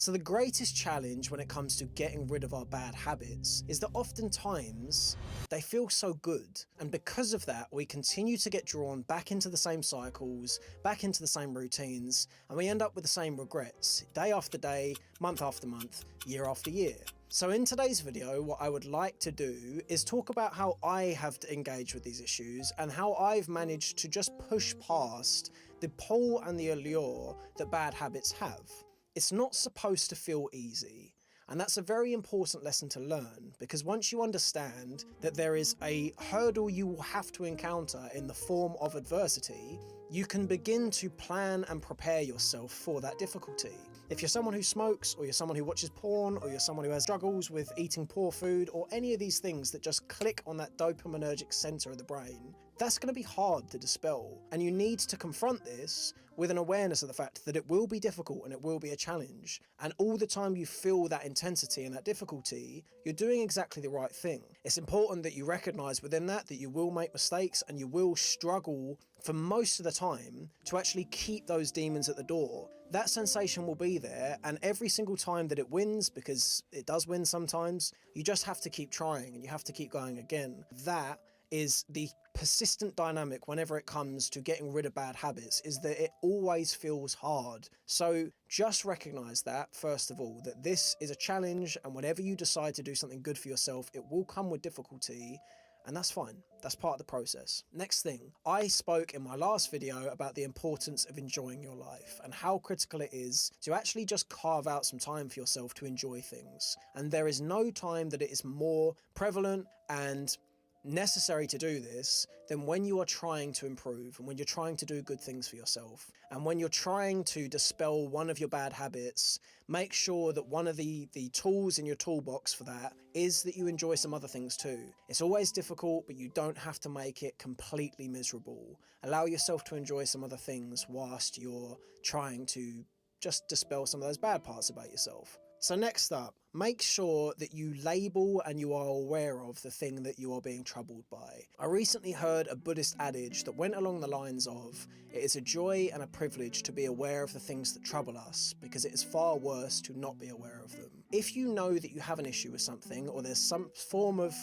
So the greatest challenge when it comes to getting rid of our bad habits is that oftentimes they feel so good. And because of that, we continue to get drawn back into the same cycles, back into the same routines, and we end up with the same regrets, day after day, month after month, year after year. So in today's video, what I would like to do is talk about how I have to engage with these issues and how I've managed to just push past the pull and the allure that bad habits have. It's not supposed to feel easy. And that's a very important lesson to learn, because once you understand that there is a hurdle you will have to encounter in the form of adversity, you can begin to plan and prepare yourself for that difficulty. If you're someone who smokes, or you're someone who watches porn, or you're someone who has struggles with eating poor food, or any of these things that just click on that dopaminergic center of the brain, that's going to be hard to dispel. And you need to confront this with an awareness of the fact that it will be difficult and it will be a challenge. And all the time you feel that intensity and that difficulty, you're doing exactly the right thing. It's important that you recognize within that you will make mistakes and you will struggle for most of the time to actually keep those demons at the door. That sensation will be there, and every single time that it wins, because it does win sometimes, you just have to keep trying and you have to keep going again. That is the persistent dynamic whenever it comes to getting rid of bad habits, is that it always feels hard. So just recognize that, first of all, that this is a challenge, and whenever you decide to do something good for yourself, it will come with difficulty. And that's fine. That's part of the process. Next thing, I spoke in my last video about the importance of enjoying your life and how critical it is to actually just carve out some time for yourself to enjoy things. And there is no time that it is more prevalent and necessary to do this than when you are trying to improve and when you're trying to do good things for yourself. And when you're trying to dispel one of your bad habits, make sure that one of the tools in your toolbox for that is that you enjoy some other things too. It's always difficult, but you don't have to make it completely miserable. Allow yourself to enjoy some other things whilst you're trying to just dispel some of those bad parts about yourself. So next up, make sure that you label and you are aware of the thing that you are being troubled by. I recently heard a Buddhist adage that went along the lines of, it is a joy and a privilege to be aware of the things that trouble us, because it is far worse to not be aware of them. If you know that you have an issue with something, or there's some form of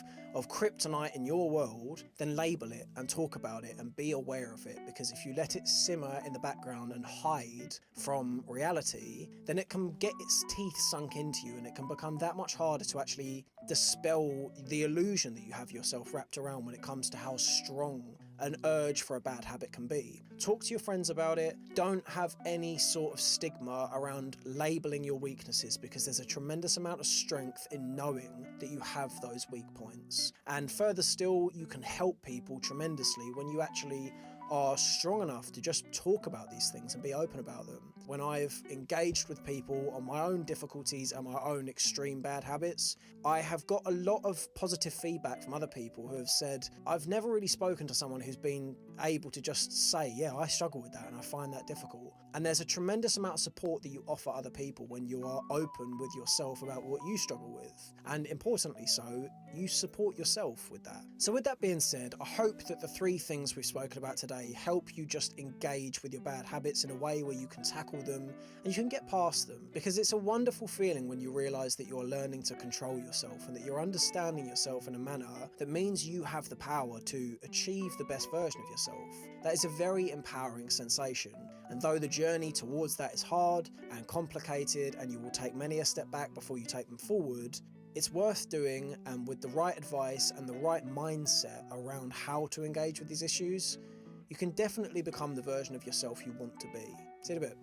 kryptonite in your world, then label it and talk about it and be aware of it, because if you let it simmer in the background and hide from reality, then it can get its teeth sunk into you, and it can become that much harder to actually dispel the illusion that you have yourself wrapped around when it comes to how strong an urge for a bad habit can be. Talk to your friends about it. Don't have any sort of stigma around labeling your weaknesses, because there's a tremendous amount of strength in knowing that you have those weak points. And further still, you can help people tremendously when you actually are strong enough to just talk about these things and be open about them. When I've engaged with people on my own difficulties and my own extreme bad habits, I have got a lot of positive feedback from other people who have said, I've never really spoken to someone who's been able to just say, yeah, I struggle with that and I find that difficult. And there's a tremendous amount of support that you offer other people when you are open with yourself about what you struggle with. And importantly so, you support yourself with that. So with that being said, I hope that the 3 things we've spoken about today help you just engage with your bad habits in a way where you can tackle them and you can get past them, because it's a wonderful feeling when you realize that you're learning to control yourself and that you're understanding yourself in a manner that means you have the power to achieve the best version of yourself. That is a very empowering sensation, and though the journey towards that is hard and complicated and you will take many a step back before you take them forward, it's worth doing, and with the right advice and the right mindset around how to engage with these issues, you can definitely become the version of yourself you want to be. See you in a bit.